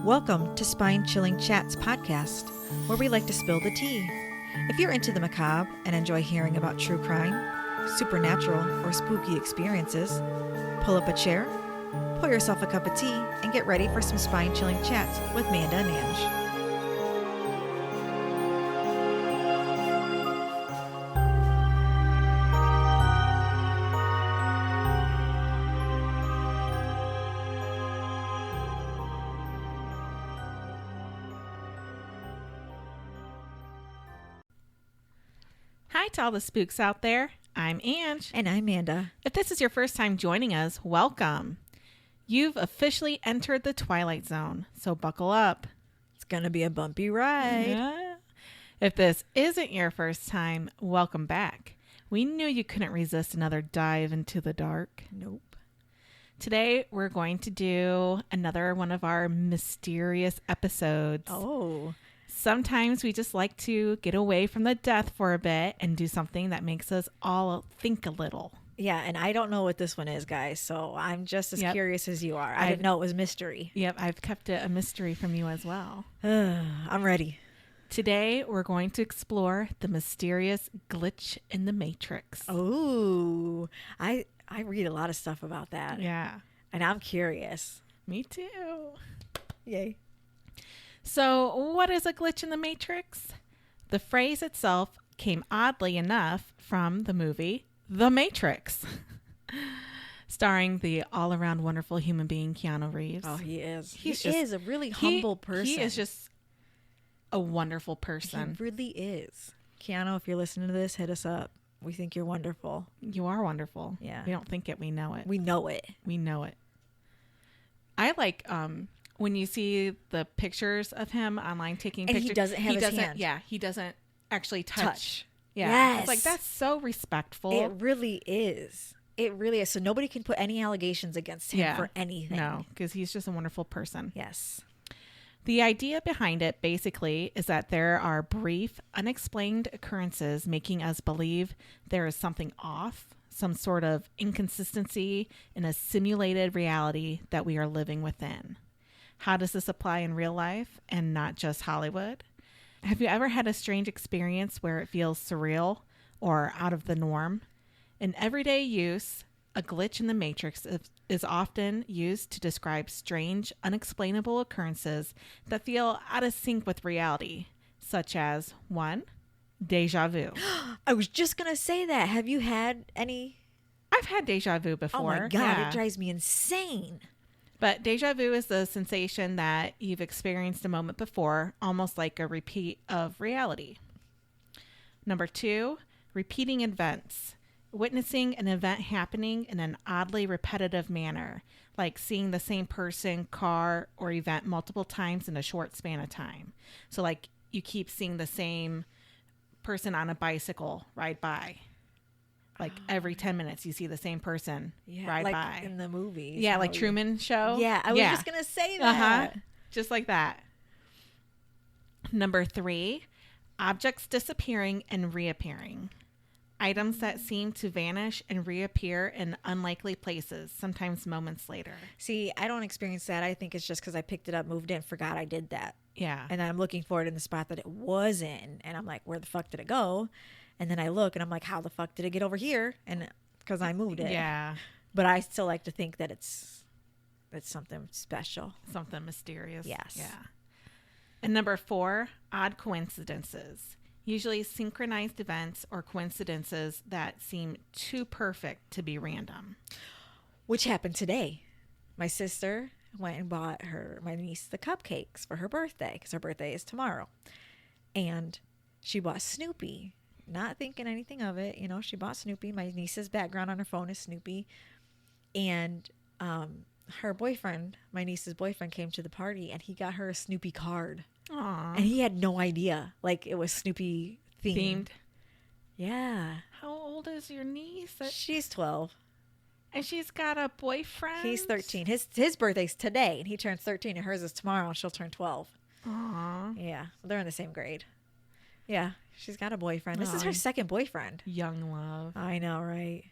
Welcome to Spine Chilling Chats podcast, where we like to spill the tea. If you're into the macabre and enjoy hearing about true crime, supernatural, or spooky experiences, pull up a chair, pour yourself a cup of tea, and get ready for some spine chilling chats with Manda and Ange. Hi to all the spooks out there. I'm Ange. And I'm Manda. If this is your first time joining us, welcome. You've officially entered the Twilight Zone, so buckle up. It's gonna be a bumpy ride. Yeah. If this isn't your first time, welcome back. We knew you couldn't resist another dive into the dark. Nope. Today, we're going to do another one of our mysterious episodes. Oh. Sometimes we just like to get away from the death for a bit and do something that makes us all think a little. Yeah, and I don't know what this one is, guys, so I'm just as curious as you are. I didn't know it was mystery. Yep, I've kept it a mystery from you as well. I'm ready. Today, we're going to explore the mysterious glitch in the Matrix. Oh, I read a lot of stuff about that. Yeah. And I'm curious. Me too. Yay. So, what is a glitch in the Matrix? The phrase itself came oddly enough from the movie The Matrix, starring the all-around wonderful human being Keanu Reeves. Oh, he is. He He's is a really humble person. He is just a wonderful person. He really is. Keanu, if you're listening to this, hit us up. We think you're wonderful. You are wonderful. Yeah. We don't think it, we know it. We know it. We know it. I like when you see the pictures of him online taking and pictures. He doesn't have his hand. Yeah, he doesn't actually touch. Yeah. Yes. It's like, that's so respectful. It really is. It really is. So nobody can put any allegations against him for anything. No, because he's just a wonderful person. Yes. The idea behind it basically is that there are brief, unexplained occurrences making us believe there is something off, some sort of inconsistency in a simulated reality that we are living within. How does this apply in real life and not just Hollywood? Have you ever had a strange experience where it feels surreal or out of the norm? In everyday use, a glitch in the Matrix is often used to describe strange, unexplainable occurrences that feel out of sync with reality, such as 1. Deja vu. I was just going to say that. Have you had any? I've had deja vu before. Oh my God, It drives me insane. But deja vu is the sensation that you've experienced a moment before, almost like a repeat of reality. Number 2, repeating events. Witnessing an event happening in an oddly repetitive manner, like seeing the same person, car, or event multiple times in a short span of time. So like you keep seeing the same person on a bicycle ride by. Like every 10 minutes you see the same person ride like by. in the movies. Yeah, like Truman Show. Yeah, I was just going to say that. Just like that. Number 3, objects disappearing and reappearing. Items that seem to vanish and reappear in unlikely places, sometimes moments later. See, I don't experience that. I think it's just because I picked it up, moved in, forgot I did that. Yeah. And then I'm looking for it in the spot that it was in. And I'm like, where the fuck did it go? And then I look and I'm like, how the fuck did it get over here? And because I moved it. Yeah. But I still like to think that it's something special. Something mysterious. Yes. Yeah. And number 4, odd coincidences. Usually synchronized events or coincidences that seem too perfect to be random. Which happened today. My sister went and bought my niece the cupcakes for her birthday because her birthday is tomorrow. And she bought Snoopy. Not thinking anything of it. You know, she bought Snoopy. My niece's background on her phone is Snoopy. And her boyfriend, my niece's boyfriend, came to the party and he got her a Snoopy card. Aww. And he had no idea. Like, it was Snoopy themed. Yeah. How old is your niece? She's 12. And she's got a boyfriend? He's 13. His birthday's today, and he turns 13, and hers is tomorrow, and she'll turn 12. Aww. Yeah. They're in the same grade. Yeah. She's got a boyfriend. This is her second boyfriend. Young love. I know, right?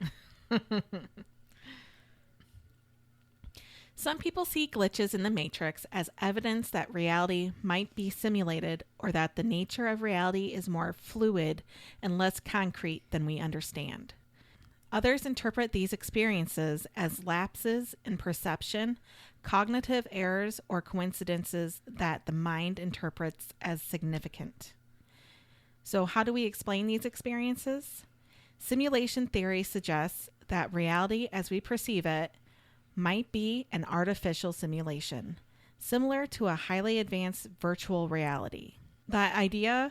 Some people see glitches in the matrix as evidence that reality might be simulated or that the nature of reality is more fluid and less concrete than we understand. Others interpret these experiences as lapses in perception, cognitive errors, or coincidences that the mind interprets as significant. So, how do we explain these experiences? Simulation theory suggests that reality as we perceive it might be an artificial simulation, similar to a highly advanced virtual reality. The idea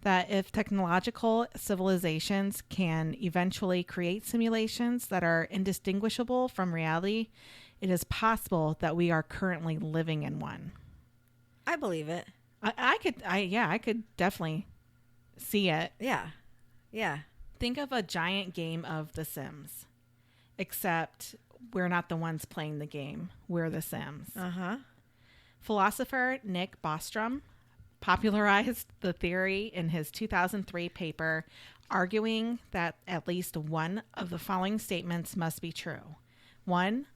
that if technological civilizations can eventually create simulations that are indistinguishable from reality, it is possible that we are currently living in one. I believe it. I could definitely see it. Yeah. Yeah. Think of a giant game of The Sims, except we're not the ones playing the game. We're the Sims. Uh-huh. Philosopher Nick Bostrom popularized the theory in his 2003 paper, arguing that at least one of the following statements must be true. 1,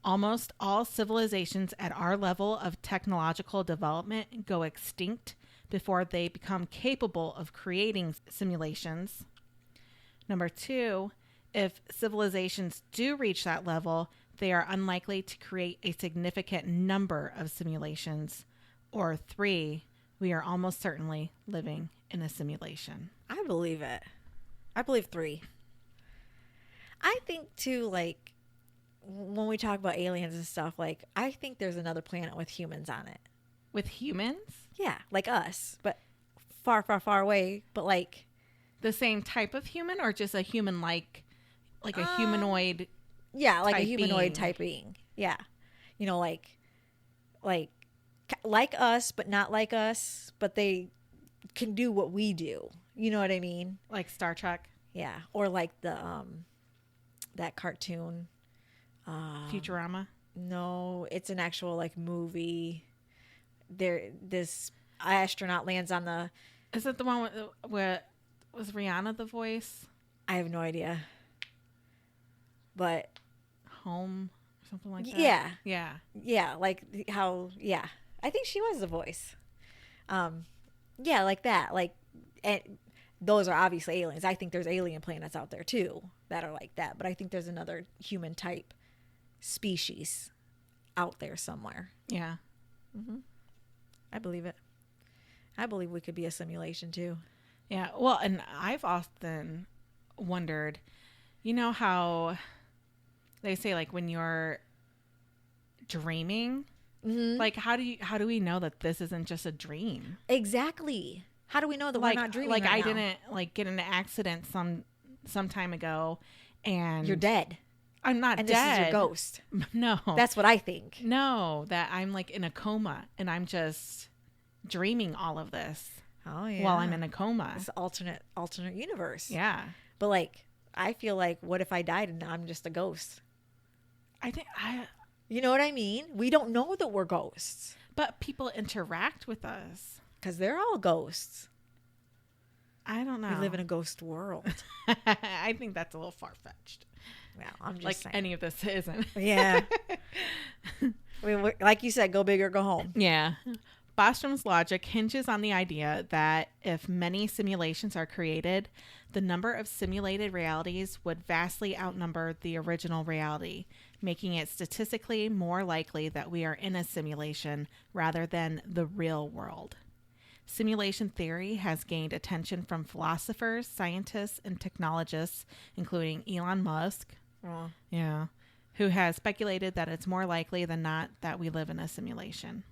almost all civilizations at our level of technological development go extinct before they become capable of creating simulations. Number 2, if civilizations do reach that level, they are unlikely to create a significant number of simulations. Or 3, we are almost certainly living in a simulation. I believe it. I believe 3. I think too, like, when we talk about aliens and stuff, like, I think there's another planet with humans on it. With humans? Yeah, like us, but far, far, far away. But like the same type of human, or just a human like a humanoid? Yeah, like a type humanoid being. type being. Yeah, you know, like us, but not like us. But they can do what we do. You know what I mean? Like Star Trek, Yeah, or like the that cartoon. Futurama. No, it's an actual like movie. This astronaut lands on the. Is it the one where was Rihanna the voice? I have no idea. But Home or something like that? yeah, Yeah. yeah, like how I think she was the voice. Yeah, like that. Like, and those are obviously aliens. I think there's alien planets out there too that are like that. But I think there's another human type species out there somewhere. Yeah. Mm-hmm. I believe it. I believe we could be a simulation too. Yeah. Well, and I've often wondered, you know how they say like when you're dreaming, like how do we know that this isn't just a dream? Exactly. How do we know that we're not dreaming? Like right I now? didn't like get in an accident some time ago, and You're dead. I'm not And dead. this is your ghost. No, That's what I think. no, that I'm like in a coma and I'm just dreaming all of this Oh yeah. while I'm in a coma. It's alternate universe. Yeah, But like, I feel like, what if I died and I'm just a ghost? I think You know what I mean? We don't know that we're ghosts but people interact with us. because they're all ghosts. I don't know. We live in a ghost world. I think that's a little far fetched. Well, I'm just Like saying. any of this isn't. Yeah. Like you said, go big or go home. Yeah. Bostrom's logic hinges on the idea that if many simulations are created, the number of simulated realities would vastly outnumber the original reality, making it statistically more likely that we are in a simulation rather than the real world. Simulation theory has gained attention from philosophers, scientists, and technologists, including Elon Musk, Oh. yeah, who has speculated that it's more likely than not that we live in a simulation.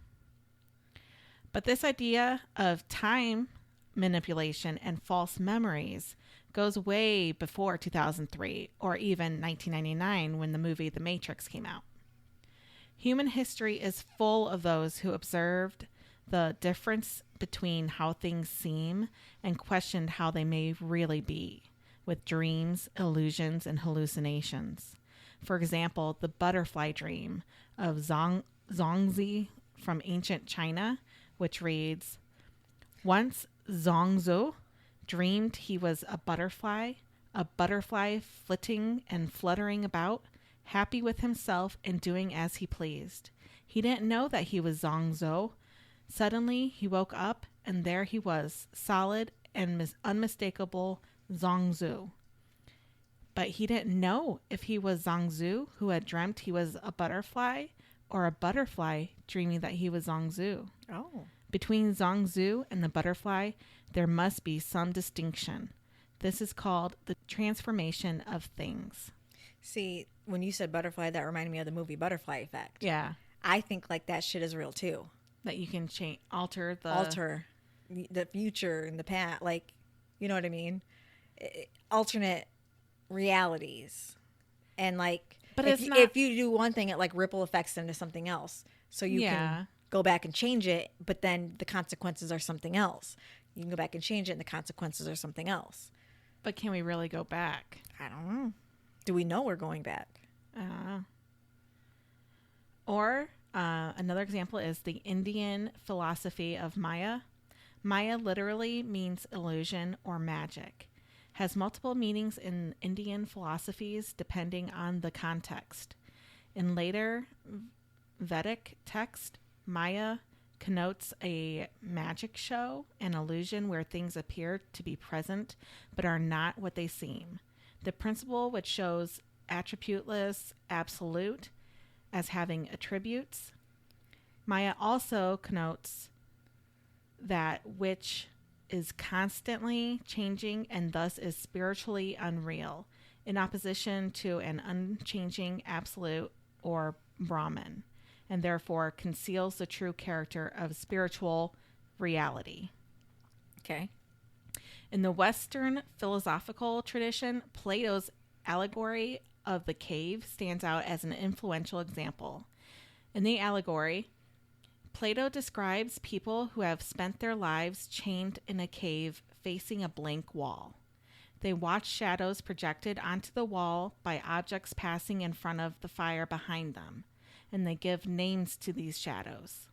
But this idea of time manipulation and false memories goes way before 2003 or even 1999 when the movie The Matrix came out. Human history is full of those who observed the difference between how things seem and questioned how they may really be, with dreams, illusions, and hallucinations. For example, the butterfly dream of Zongzi from ancient China, which reads, "Once Zongzi dreamed he was a butterfly flitting and fluttering about, happy with himself and doing as he pleased. He didn't know that he was Zongzhou. Suddenly, he woke up, and there he was, solid and unmistakable Zongzhou. But he didn't know if he was Zongzhou who had dreamt he was a butterfly, or a butterfly dreaming that he was Zongzhou. Oh. Between Zongzhou and the butterfly, there must be some distinction. This is called the transformation of things. See, when you said butterfly, that reminded me of the movie Butterfly Effect. Yeah. I think like that shit is real too. That you can alter the future and the past, like, you know what I mean? Alternate realities. And like, but if you do one thing, it like ripple effects into something else. So you can go back and change it, but then the consequences are something else. You can go back and change it and the consequences are something else. But can we really go back? I don't know. Do we know we're going back? Another example is the Indian philosophy of Maya. Maya literally means illusion or magic. Has multiple meanings in Indian philosophies depending on the context. In later Vedic text, Maya connotes a magic show, an illusion where things appear to be present but are not what they seem. The principle which shows attributeless absolute as having attributes. Maya also connotes that which is constantly changing and thus is spiritually unreal, in opposition to an unchanging absolute or Brahman, and therefore conceals the true character of spiritual reality. Okay. In the Western philosophical tradition, Plato's allegory of the cave stands out as an influential example. In the allegory, Plato describes people who have spent their lives chained in a cave facing a blank wall. They watch shadows projected onto the wall by objects passing in front of the fire behind them, and they give names to these shadows.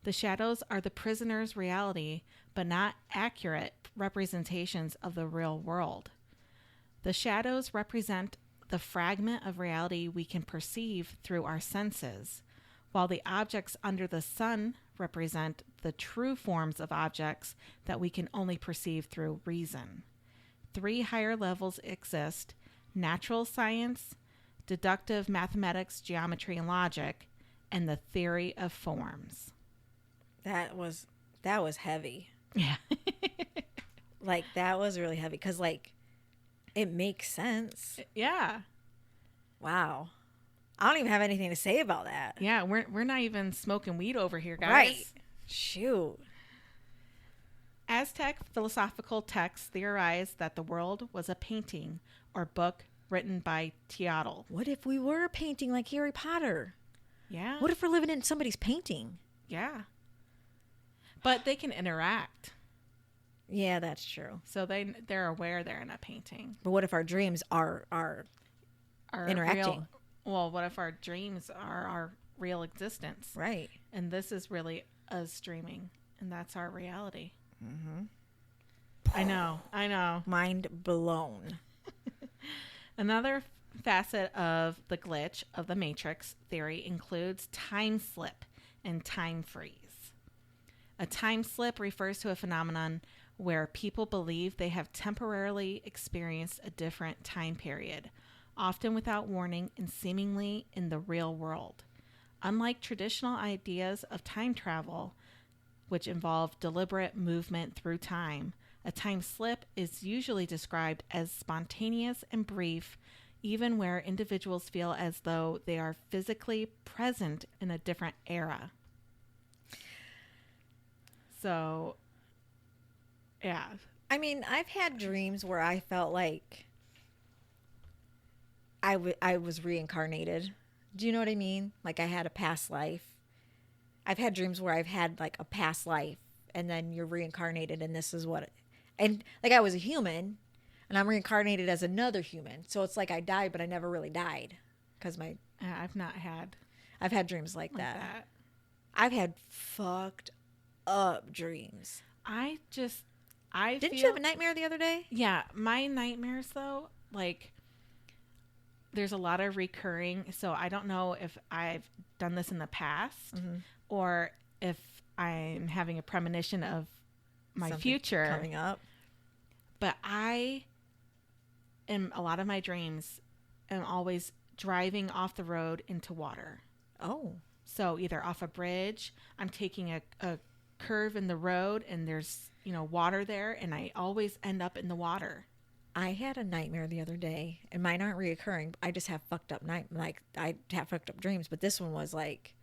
The shadows are the prisoner's reality, but not accurate representations of the real world. The shadows represent the fragment of reality we can perceive through our senses, while the objects under the sun represent the true forms of objects that we can only perceive through reason. 3 higher levels exist: natural science, deductive mathematics, geometry, and logic, and the theory of forms. That was heavy. Yeah. Like, that was really heavy because, like, it makes sense. Yeah. Wow. I don't even have anything to say about that. Yeah, we're not even smoking weed over here, guys. Right. Shoot. Aztec philosophical texts theorized that the world was a painting or book written by Teotl. What if we were painting like Harry Potter? Yeah. What if we're living in somebody's painting? Yeah. But they can interact. Yeah, that's true. So they're aware they're in a painting. But what if our dreams are interacting? What if our dreams are our real existence? Right. And this is really us dreaming, and that's our reality. Mm-hmm. I know. Mind blown. Another facet of the glitch of the Matrix theory includes time slip and time freeze. A time slip refers to a phenomenon where people believe they have temporarily experienced a different time period, often without warning and seemingly in the real world. Unlike traditional ideas of time travel, which involve deliberate movement through time, a time slip is usually described as spontaneous and brief, even where individuals feel as though they are physically present in a different era. So, yeah. I mean, I've had dreams where I felt like I was reincarnated. Do you know what I mean? Like I had a past life. I've had dreams where I've had like a past life and then you're reincarnated and this is what and like I was a human and I'm reincarnated as another human. So it's like I died, but I never really died because I've had dreams like that. I've had fucked up dreams. Didn't you have a nightmare the other day? Yeah, my nightmares though, like there's a lot of recurring. So I don't know if I've done this in the past or if I'm having a premonition of my Something future coming up. But I am, a lot of my dreams, am always driving off the road into water. Oh. So either off a bridge, I'm taking a curve in the road and there's, water there, and I always end up in the water. I had a nightmare the other day, and mine aren't reoccurring. I just have fucked up I have fucked up dreams, but this one was like,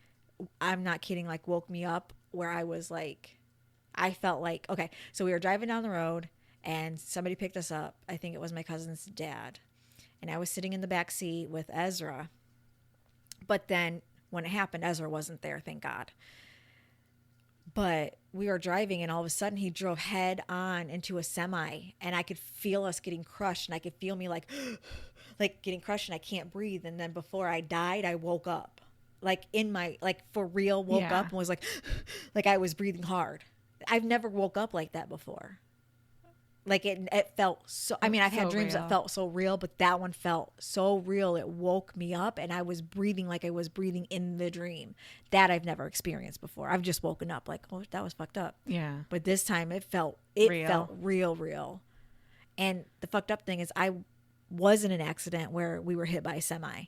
I'm not kidding, like woke me up where I was like, I felt like, okay, so we were driving down the road and somebody picked us up. I think it was my cousin's dad. And I was sitting in the back seat with Ezra. But then when it happened, Ezra wasn't there, thank God. But we were driving and all of a sudden he drove head on into a semi and I could feel us getting crushed and I could feel me like getting crushed and I can't breathe. And then before I died, I woke up like in my, like for real woke up and was like I was breathing hard. I've never woke up like that before. Like it felt so, I mean, I've had dreams that felt so real, but that one felt so real. It woke me up and I was breathing like I was breathing in the dream. That I've never experienced before. I've just woken up like, oh, that was fucked up. Yeah. But this time it felt real. And the fucked up thing is I was in an accident where we were hit by a semi.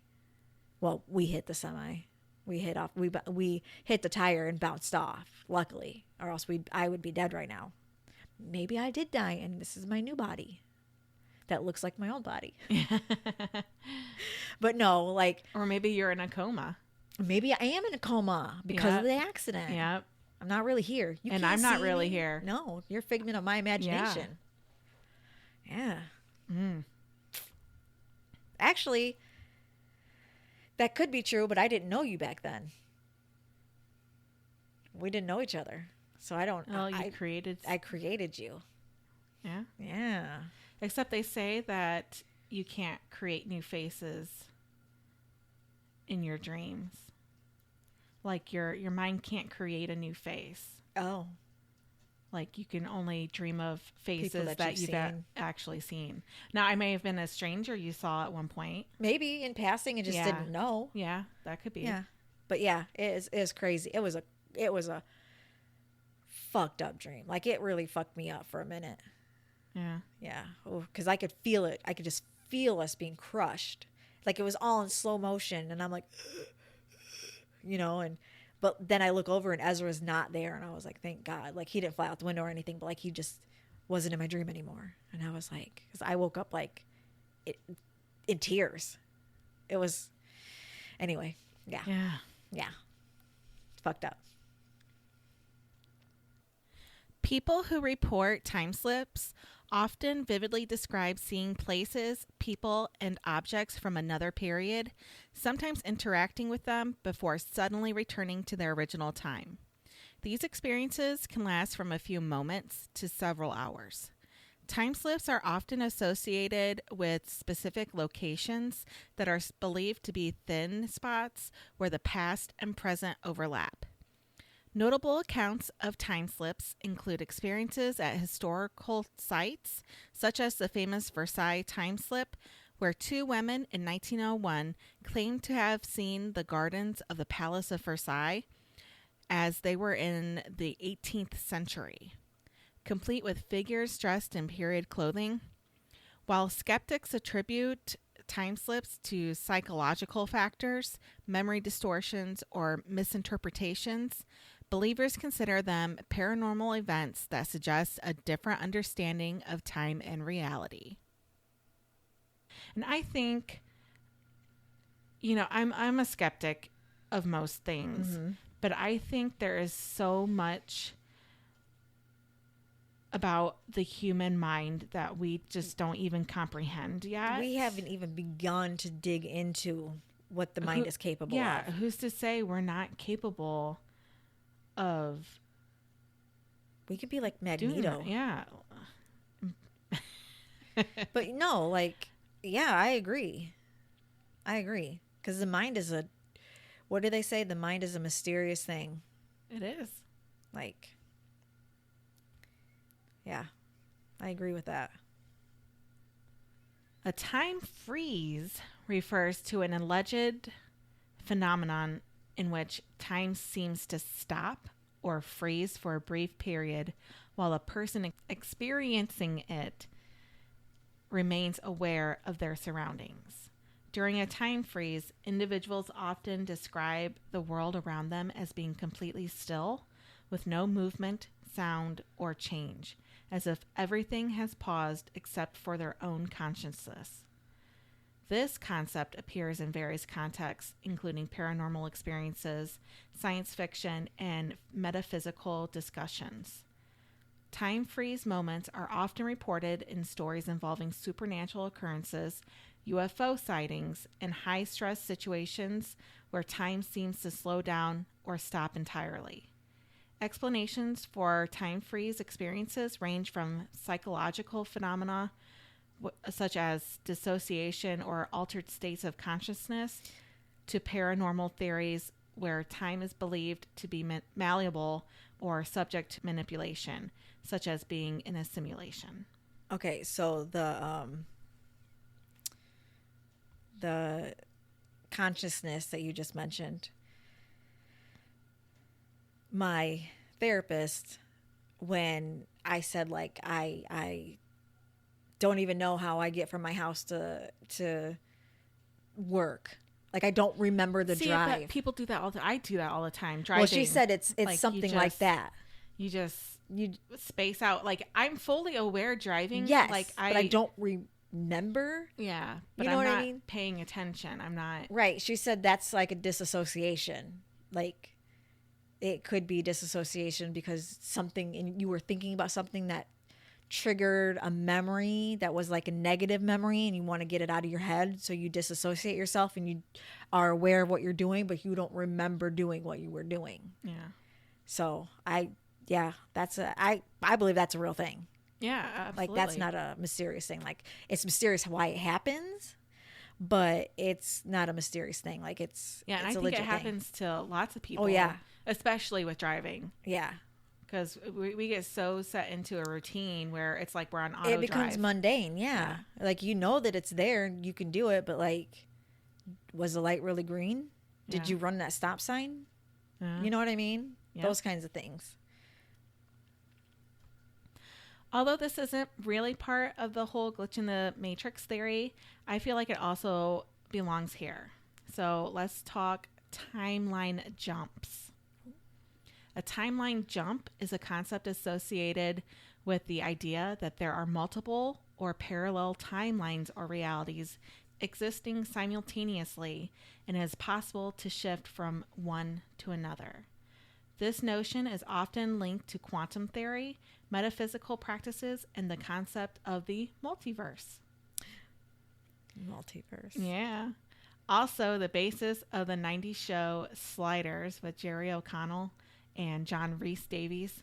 Well, we hit the semi. We hit off. We hit the tire and bounced off, luckily, or else I would be dead right now. Maybe I did die and this is my new body that looks like my old body. But no, like, or maybe you're in a coma. Maybe I am in a coma because of the accident. Yep. I'm not really here. And I'm not really here. No, you're a figment of my imagination. Yeah. Actually, that could be true, but I didn't know you back then. We didn't know each other. So I don't. Well, I created you. Yeah. Yeah. Except they say that you can't create new faces in your dreams. Like your mind can't create a new face. Oh. Like you can only dream of faces that you've actually seen. Now, I may have been a stranger you saw at one point. Maybe in passing and just didn't know. Yeah, that could be. Yeah. But yeah, it is crazy. It was a fucked up dream. Like it really fucked me up for a minute. Yeah. Yeah. Because I could feel it. I could just feel us being crushed. Like it was all in slow motion. And I'm like, but then I look over and Ezra's not there. And I was like, thank God. Like he didn't fly out the window or anything, but like he just wasn't in my dream anymore. And I was like, because I woke up like in tears. It was, anyway. Yeah. Yeah. Yeah. Fucked up. People who report time slips often vividly describe seeing places, people, and objects from another period, sometimes interacting with them before suddenly returning to their original time. These experiences can last from a few moments to several hours. Time slips are often associated with specific locations that are believed to be thin spots where the past and present overlap. Notable accounts of time slips include experiences at historical sites, such as the famous Versailles time slip, where two women in 1901 claimed to have seen the gardens of the Palace of Versailles as they were in the 18th century, complete with figures dressed in period clothing. While skeptics attribute time slips to psychological factors, memory distortions, or misinterpretations, believers consider them paranormal events that suggest a different understanding of time and reality. And I think, I'm a skeptic of most things, but I think there is so much about the human mind that we just don't even comprehend yet. We haven't even begun to dig into what the mind is capable of. Yeah, who's to say we're not capable of... We could be like Magneto. Yeah. But no, like, yeah, I agree. Because the mind is what do they say? The mind is a mysterious thing. It is. Like, yeah, I agree with that. A time freeze refers to an alleged phenomenon in which time seems to stop or freeze for a brief period while a person experiencing it remains aware of their surroundings. During a time freeze, individuals often describe the world around them as being completely still, with no movement, sound, or change, as if everything has paused except for their own consciousness. This concept appears in various contexts, including paranormal experiences, science fiction, and metaphysical discussions. Time freeze moments are often reported in stories involving supernatural occurrences, UFO sightings, and high stress situations where time seems to slow down or stop entirely. Explanations for time freeze experiences range from psychological phenomena such as dissociation or altered states of consciousness to paranormal theories where time is believed to be malleable or subject to manipulation, such as being in a simulation. Okay, so the consciousness that you just mentioned, my therapist, when I said like I don't even know how I get from my house to work. Like I don't remember the drive. But people do that all the time. I do that all the time. Driving. Well, she said it's like something like that. You space out. Like I'm fully aware driving. Yes, like but I don't remember. Yeah, but you know I'm what not I mean? paying attention. I'm not. Right. She said that's like a disassociation. Like it could be disassociation because you were thinking about something that triggered a memory that was like a negative memory and you want to get it out of your head, so you disassociate yourself and you are aware of what you're doing but you don't remember doing what you were doing. Yeah. So I believe that's a real thing. Yeah, absolutely. Like that's not a mysterious thing. Like it's mysterious why it happens, but it's not a mysterious thing. Like it's and I think it happens to lots of people. Oh yeah, especially with driving. Yeah. Because we get so set into a routine where it's like we're on auto drive. It becomes mundane, yeah. Like you know that it's there and you can do it, but like, was the light really green? Did you run that stop sign? You know what I mean? Yep. Those kinds of things. Although this isn't really part of the whole glitch in the matrix theory, I feel like it also belongs here. So let's talk timeline jumps. A timeline jump is a concept associated with the idea that there are multiple or parallel timelines or realities existing simultaneously and it is possible to shift from one to another. This notion is often linked to quantum theory, metaphysical practices, and the concept of the multiverse. Multiverse. Yeah. Also, the basis of the 90s show Sliders with Jerry O'Connell and John Rhys Davies.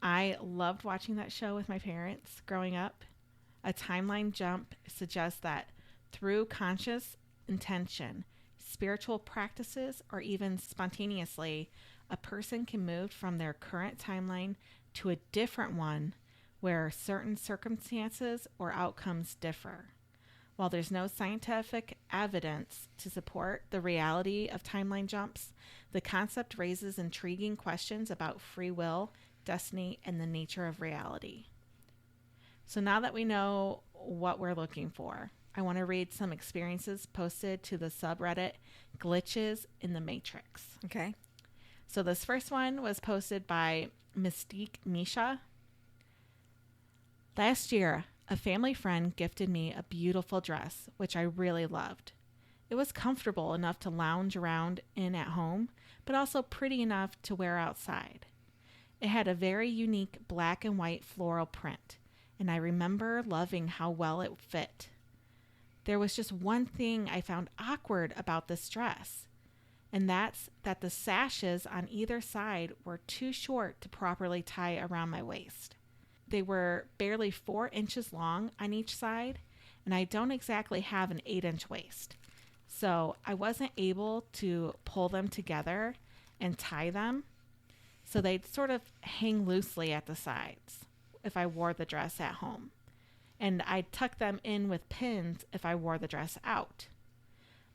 I loved watching that show with my parents growing up. A timeline jump suggests that through conscious intention, spiritual practices, or even spontaneously, a person can move from their current timeline to a different one where certain circumstances or outcomes differ. While there's no scientific evidence to support the reality of timeline jumps, the concept raises intriguing questions about free will, destiny, and the nature of reality. So now that we know what we're looking for, I want to read some experiences posted to the subreddit Glitches in the Matrix. Okay. So this first one was posted by Mystique Misha. Last year, a family friend gifted me a beautiful dress, which I really loved. It was comfortable enough to lounge around in at home, but also pretty enough to wear outside. It had a very unique black and white floral print, and I remember loving how well it fit. There was just one thing I found awkward about this dress, and that's that the sashes on either side were too short to properly tie around my waist. They were barely 4 inches long on each side, and I don't exactly have an 8-inch waist. So I wasn't able to pull them together and tie them. So they'd sort of hang loosely at the sides if I wore the dress at home. and I'd tuck them in with pins if I wore the dress out.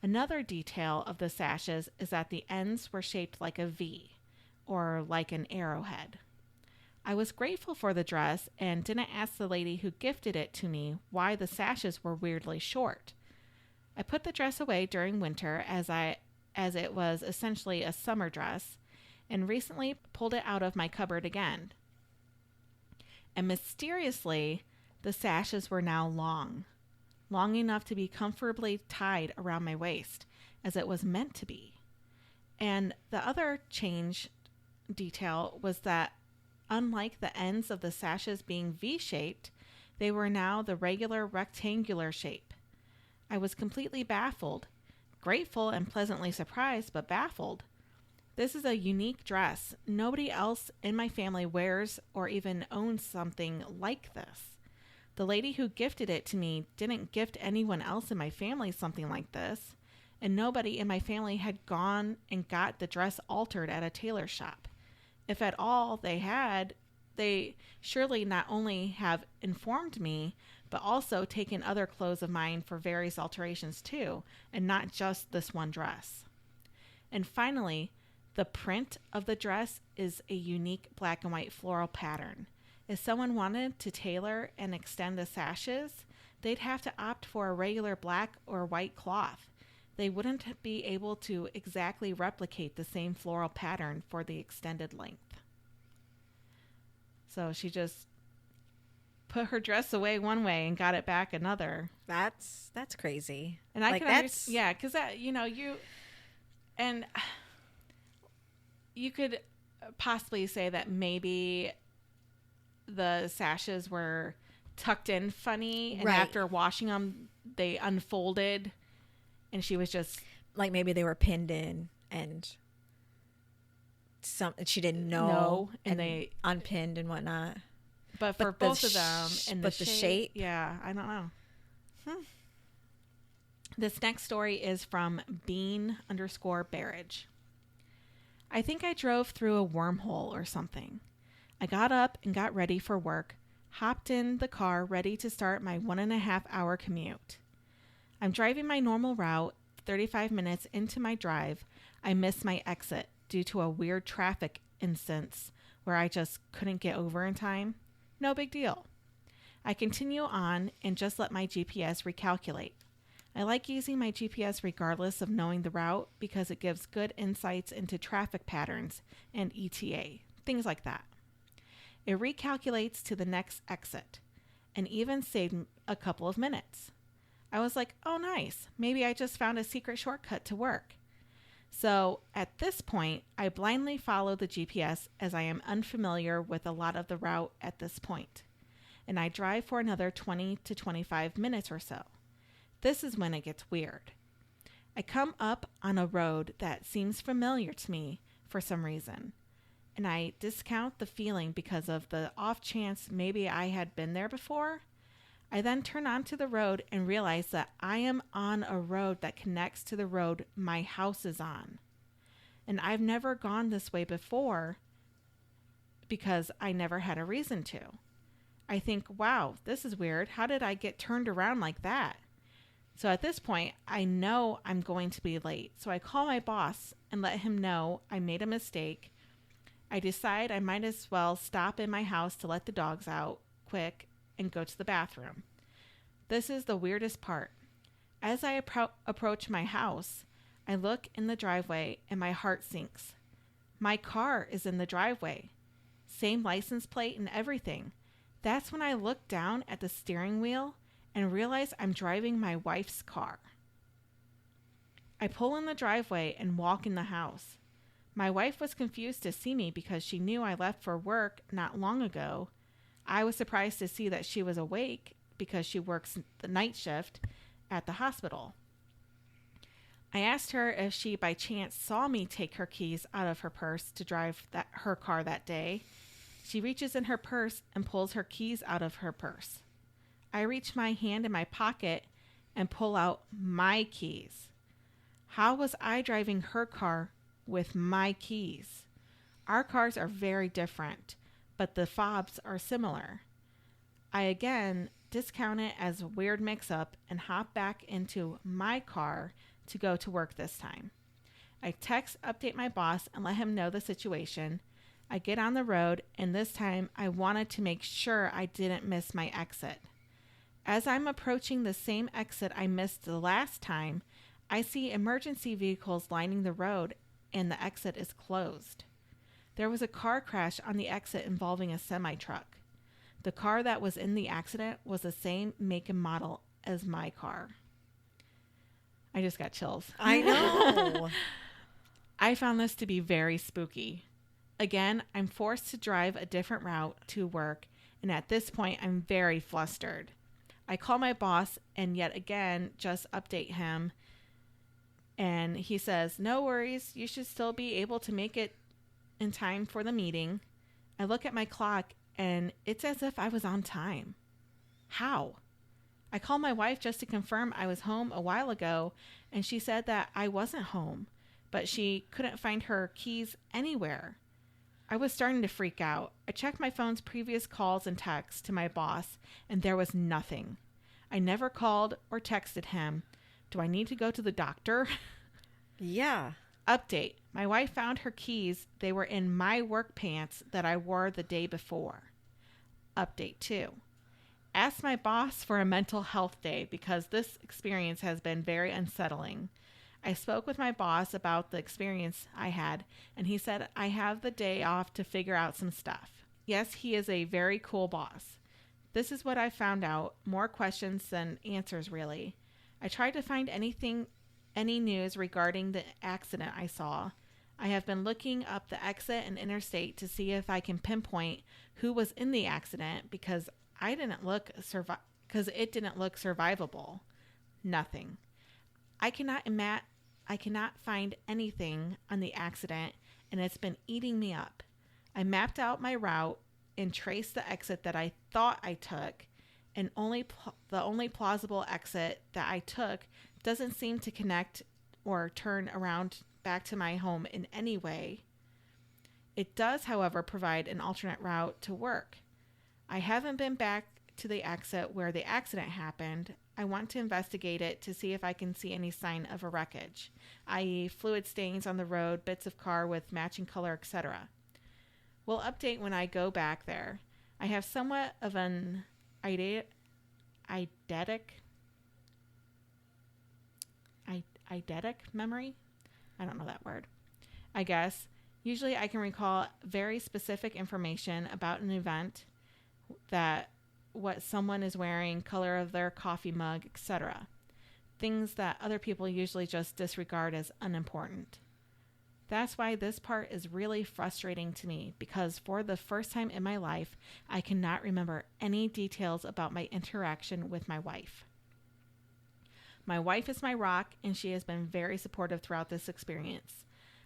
Another detail of the sashes is that the ends were shaped like a V, or like an arrowhead. I was grateful for the dress and didn't ask the lady who gifted it to me why the sashes were weirdly short. I put the dress away during winter as it was essentially a summer dress, and recently pulled it out of my cupboard again. And mysteriously, the sashes were now long enough to be comfortably tied around my waist, as it was meant to be. And the other change detail was that unlike the ends of the sashes being V-shaped, they were now the regular rectangular shape. I was completely baffled, grateful and pleasantly surprised, but baffled. This is a unique dress. Nobody else in my family wears or even owns something like this. The lady who gifted it to me didn't gift anyone else in my family something like this, and nobody in my family had gone and got the dress altered at a tailor shop. If at all they had, they surely not only have informed me, but also taken other clothes of mine for various alterations too, and not just this one dress. And finally, the print of the dress is a unique black and white floral pattern. If someone wanted to tailor and extend the sashes, they'd have to opt for a regular black or white cloth. They wouldn't be able to exactly replicate the same floral pattern for the extended length. So she just put her dress away one way and got it back another. That's crazy. And I like can understand, yeah, because that, you could possibly say that maybe the sashes were tucked in funny, and right. after washing them, they unfolded, and she was just like maybe they were pinned in, and she didn't know, and they unpinned and whatnot. But for both of them, and the shape, yeah, I don't know. This next story is from Bean_Barrage. I think I drove through a wormhole or something. I got up and got ready for work, hopped in the car ready to start my 1.5-hour commute. I'm driving my normal route. 35 minutes into my drive, I missed my exit due to a weird traffic instance where I just couldn't get over in time. No big deal. I continue on and just let my GPS recalculate. I like using my GPS regardless of knowing the route because it gives good insights into traffic patterns and ETA, things like that. It recalculates to the next exit and even saved a couple of minutes. I was like, oh nice, maybe I just found a secret shortcut to work. So at this point, I blindly follow the GPS as I am unfamiliar with a lot of the route at this point. And I drive for another 20 to 25 minutes or so. This is when it gets weird. I come up on a road that seems familiar to me for some reason. And I discount the feeling because of the off chance maybe I had been there before. I then turn onto the road and realize that I am on a road that connects to the road my house is on. And I've never gone this way before because I never had a reason to. I think, wow, this is weird. How did I get turned around like that? So at this point, I know I'm going to be late. So I call my boss and let him know I made a mistake. I decide I might as well stop in my house to let the dogs out quick and go to the bathroom. This is the weirdest part. As I approach my house, I look in the driveway and my heart sinks. My car is in the driveway. Same license plate and everything. That's when I look down at the steering wheel and realize I'm driving my wife's car. I pull in the driveway and walk in the house. My wife was confused to see me because she knew I left for work not long ago. I was surprised to see that she was awake because she works the night shift at the hospital. I asked her if she by chance saw me take her keys out of her purse to drive her car that day. She reaches in her purse and pulls her keys out of her purse. I reach my hand in my pocket and pull out my keys. How was I driving her car with my keys? Our cars are very different, but the fobs are similar. I again discount it as a weird mix-up and hop back into my car to go to work this time. I update my boss and let him know the situation. I get on the road, and this time I wanted to make sure I didn't miss my exit. As I'm approaching the same exit I missed the last time, I see emergency vehicles lining the road, and the exit is closed. There was a car crash on the exit involving a semi-truck. The car that was in the accident was the same make and model as my car. I just got chills. I know. I found this to be very spooky. Again, I'm forced to drive a different route to work, and at this point, I'm very flustered. I call my boss and yet again just update him, and he says, "No worries, you should still be able to make it in time for the meeting." I look at my clock, and it's as if I was on time. How? I called my wife just to confirm I was home a while ago, and she said that I wasn't home, but she couldn't find her keys anywhere. I was starting to freak out. I checked my phone's previous calls and texts to my boss, and there was nothing. I never called or texted him. Do I need to go to the doctor? Yeah. Update. My wife found her keys. They were in my work pants that I wore the day before. Update 2. Asked my boss for a mental health day because this experience has been very unsettling. I spoke with my boss about the experience I had, and he said I have the day off to figure out some stuff. Yes, he is a very cool boss. This is what I found out. More questions than answers, really. I tried to find any news regarding the accident I saw. I have been looking up the exit and interstate to see if I can pinpoint who was in the accident because it didn't look survivable. Nothing. I cannot find anything on the accident, and it's been eating me up. I mapped out my route and traced the exit that I thought I took, and the only plausible exit that I took doesn't seem to connect or turn around back to my home in any way. It does, however, provide an alternate route to work. I haven't been back to the exit where the accident happened. I want to investigate it to see if I can see any sign of a wreckage, i.e. fluid stains on the road, bits of car with matching color, etc. We'll update when I go back there. I have somewhat of an eidetic memory. I don't know that word. I guess. Usually I can recall very specific information about an event, that what someone is wearing, color of their coffee mug, etc. Things that other people usually just disregard as unimportant. That's why this part is really frustrating to me, because for the first time in my life, I cannot remember any details about my interaction with my wife. My wife is my rock, and she has been very supportive throughout this experience.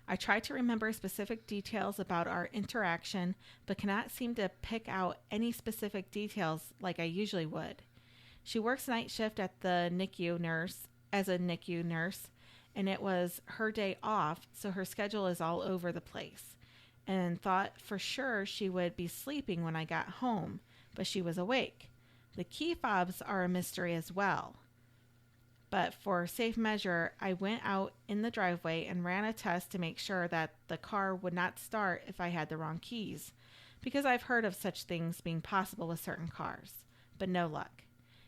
I try to remember specific details about our interaction, but cannot seem to pick out any specific details like I usually would. She works night shift at the NICU as a NICU nurse, and it was her day off, so her schedule is all over the place, and thought for sure she would be sleeping when I got home, but she was awake. The key fobs are a mystery as well. But for safe measure, I went out in the driveway and ran a test to make sure that the car would not start if I had the wrong keys, because I've heard of such things being possible with certain cars, but no luck.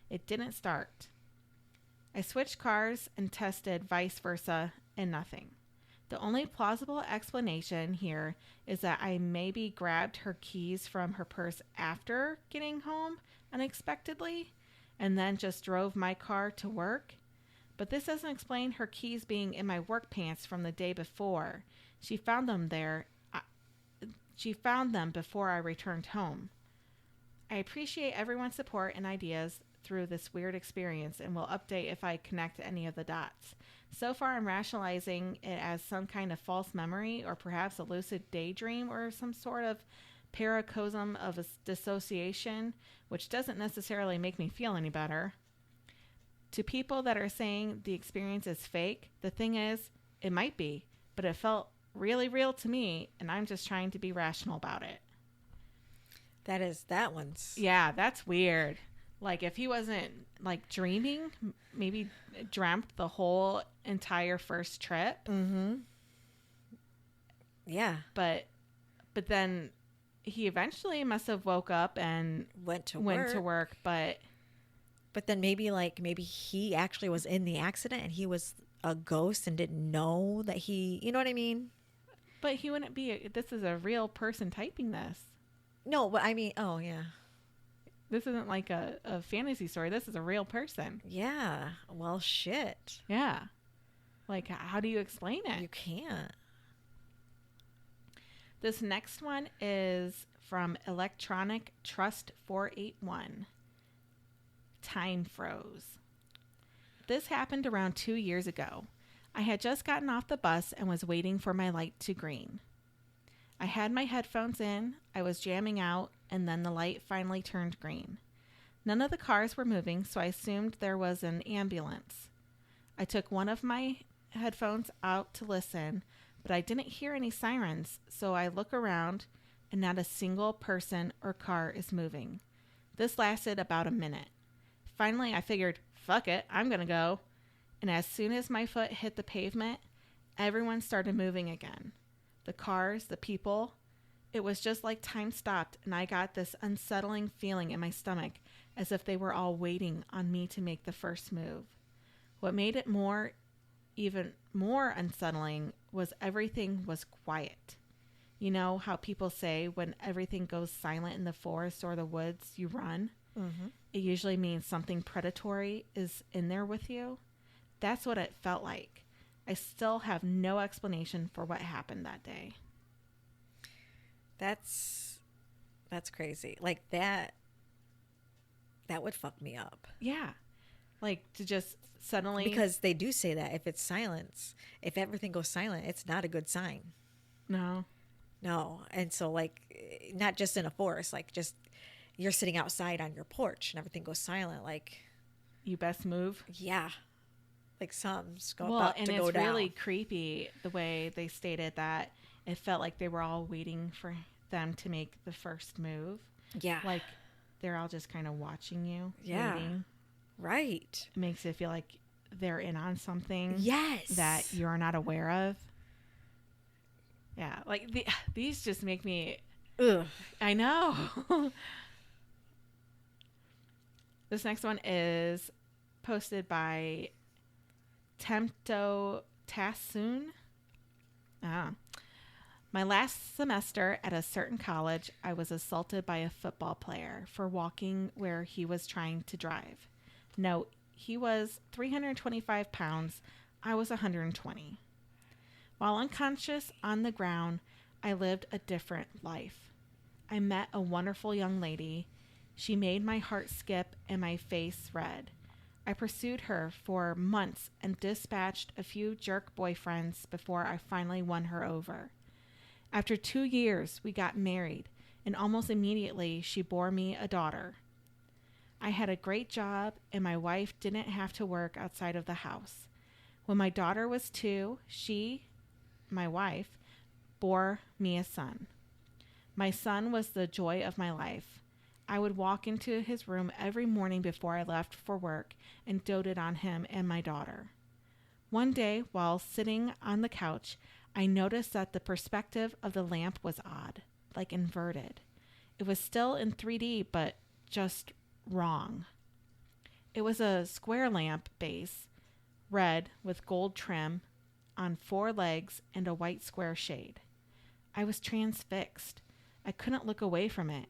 It didn't start. I switched cars and tested vice versa, and nothing. The only plausible explanation here is that I maybe grabbed her keys from her purse after getting home unexpectedly, and then just drove my car to work. But this doesn't explain her keys being in my work pants from the day before. She found them there. She found them before I returned home. I appreciate everyone's support and ideas through this weird experience, and will update if I connect any of the dots. So far, I'm rationalizing it as some kind of false memory, or perhaps a lucid daydream, or some sort of paracosm of a dissociation, which doesn't necessarily make me feel any better. To people that are saying the experience is fake, the thing is, it might be, but it felt really real to me, and I'm just trying to be rational about it. That one's... Yeah, that's weird. Like, if he wasn't, like, dreaming, maybe dreamt the whole entire first trip. Mm-hmm. Yeah. But then he eventually must have woke up and Went to work. But then maybe he actually was in the accident and he was a ghost and didn't know that he, you know what I mean? But he wouldn't be, this is a real person typing this. No, but I mean, oh, yeah. This isn't like a fantasy story. This is a real person. Yeah. Well, shit. Yeah. Like, how do you explain it? You can't. This next one is from Electronic Trust 481. Time froze. This happened around 2 years ago. I had just gotten off the bus and was waiting for my light to green. I had my headphones in, I was jamming out, and then the light finally turned green. None of the cars were moving, so I assumed there was an ambulance. I took one of my headphones out to listen, but I didn't hear any sirens, so I look around and not a single person or car is moving. This lasted about a minute. Finally, I figured, fuck it, I'm gonna go. And as soon as my foot hit the pavement, everyone started moving again. The cars, the people. It was just like time stopped, and I got this unsettling feeling in my stomach as if they were all waiting on me to make the first move. What made it even more unsettling was everything was quiet. You know how people say when everything goes silent in the forest or the woods, you run? Mm-hmm. It usually means something predatory is in there with you. That's what it felt like. I still have no explanation for what happened that day. That's crazy. Like that would fuck me up. Yeah. Like to just suddenly. Because they do say that if it's silence, if everything goes silent, it's not a good sign. No. And so like, not just in a forest, like just you're sitting outside on your porch and everything goes silent. Like, you best move. Yeah. Like something's about and to it's go down. really creepy the way they stated that it felt like they were all waiting for them to make the first move. Yeah. Like they're all just kind of watching you. Yeah. Waiting. Right. It makes it feel like they're in on something. Yes. That you're not aware of. Yeah. Like these just make me. Ugh. I know. This next one is posted by Tempto Tassoon. My last semester at a certain college, I was assaulted by a football player for walking where he was trying to drive. No, he was 325 pounds. I was 120. While unconscious on the ground, I lived a different life. I met a wonderful young lady. She made my heart skip and my face red. I pursued her for months and dispatched a few jerk boyfriends before I finally won her over. After 2 years, we got married, and almost immediately she bore me a daughter. I had a great job, and my wife didn't have to work outside of the house. When my daughter was 2, my wife, bore me a son. My son was the joy of my life. I would walk into his room every morning before I left for work and doted on him and my daughter. One day, while sitting on the couch, I noticed that the perspective of the lamp was odd, like inverted. It was still in 3D, but just wrong. It was a square lamp base, red with gold trim, on 4 legs and a white square shade. I was transfixed. I couldn't look away from it.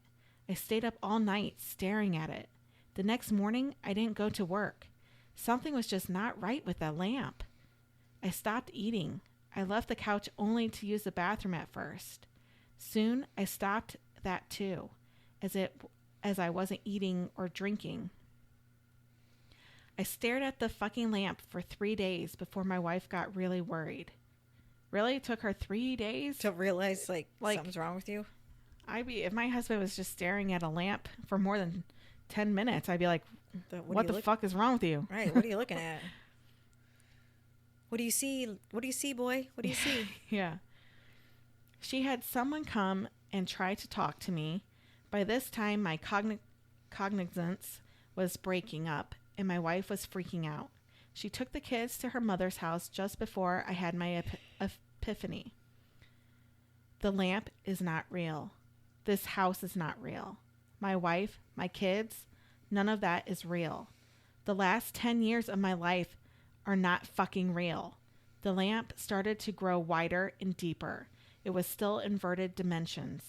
I stayed up all night staring at it. The next morning, I didn't go to work. Something was just not right with that lamp. I stopped eating. I left the couch only to use the bathroom at first. Soon, I stopped that too, as I wasn't eating or drinking. I stared at the fucking lamp for 3 days before my wife got really worried. Really? It took her 3 days? To realize, like something's wrong with you? If my husband was just staring at a lamp for more than 10 minutes, I'd be like, what the fuck is wrong with you? Right. What are you looking at? What do you see? What do you see, boy? What do you see? Yeah. She had someone come and try to talk to me. By this time, my cognizance was breaking up, and my wife was freaking out. She took the kids to her mother's house just before I had my epiphany. The lamp is not real. This house is not real. My wife, my kids, none of that is real. The last 10 years of my life are not fucking real. The lamp started to grow wider and deeper. It was still inverted dimensions.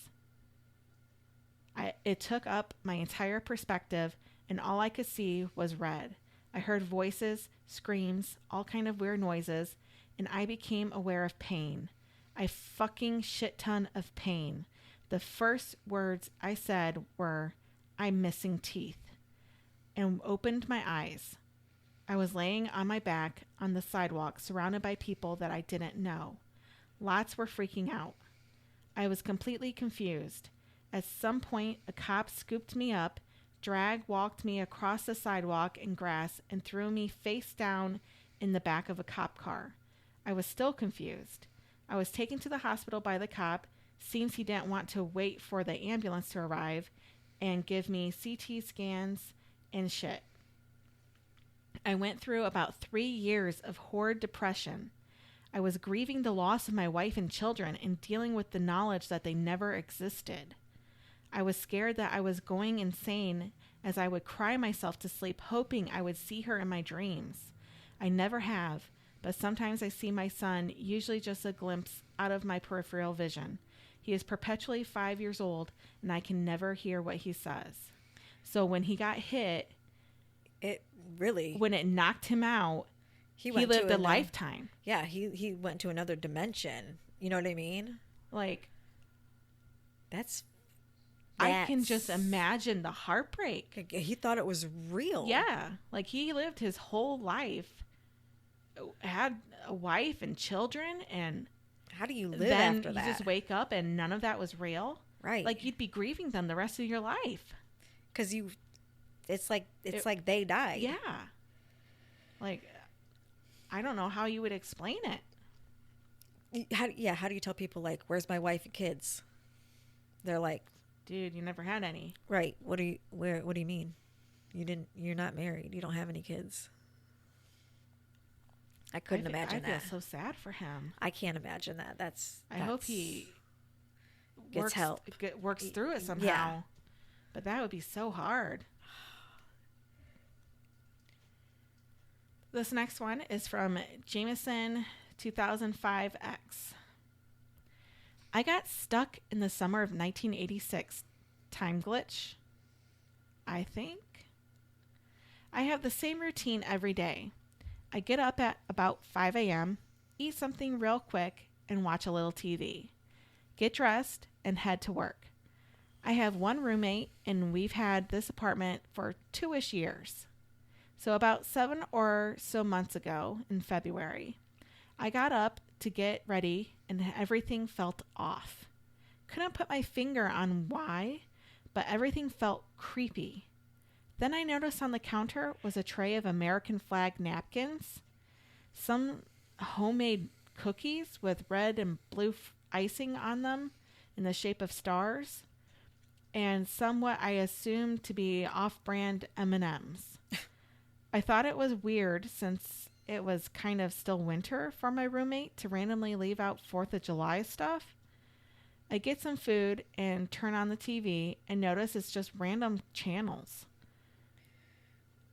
It took up my entire perspective, and all I could see was red. I heard voices, screams, all kind of weird noises, and I became aware of pain. A fucking shit ton of pain. The first words I said were, "I'm missing teeth," and opened my eyes. I was laying on my back on the sidewalk, surrounded by people that I didn't know. Lots were freaking out. I was completely confused. At some point, a cop scooped me up, walked me across the sidewalk and grass, and threw me face down in the back of a cop car. I was still confused. I was taken to the hospital by the cop. Seems he didn't want to wait for the ambulance to arrive and give me CT scans and shit. I went through about 3 years of horrid depression. I was grieving the loss of my wife and children and dealing with the knowledge that they never existed. I was scared that I was going insane as I would cry myself to sleep, hoping I would see her in my dreams. I never have, but sometimes I see my son, usually just a glimpse out of my peripheral vision. He is perpetually 5 years old, and I can never hear what he says. So when he got hit, when it knocked him out, he lived a lifetime. Yeah, he went to another dimension. You know what I mean? Like, I can just imagine the heartbreak. He thought it was real. Yeah, like he lived his whole life, had a wife and children, and how do you live after that? You just wake up and none of that was real. Right. Like you'd be grieving them the rest of your life. Because it's like they died. Yeah. Like, I don't know how you would explain it. How do you tell people, like, where's my wife and kids? They're like, dude, you never had any. Right. What do you mean? You're not married. You don't have any kids. I couldn't imagine that. I feel so sad for him. I can't imagine that. I hope he gets help. Works through it somehow. Yeah. But that would be so hard. This next one is from Jameson 2005X. I got stuck in the summer of 1986. Time glitch, I think. I have the same routine every day. I get up at about 5 a.m., eat something real quick, and watch a little TV. Get dressed and head to work. I have one roommate, and we've had this apartment for 2-ish years. So about 7 or so months ago in February, I got up to get ready and everything felt off. Couldn't put my finger on why, but everything felt creepy. Then I noticed on the counter was a tray of American flag napkins, some homemade cookies with red and blue icing on them in the shape of stars, and some what I assumed to be off-brand M&Ms. I thought it was weird since it was kind of still winter for my roommate to randomly leave out 4th of July stuff. I get some food and turn on the TV and notice it's just random channels.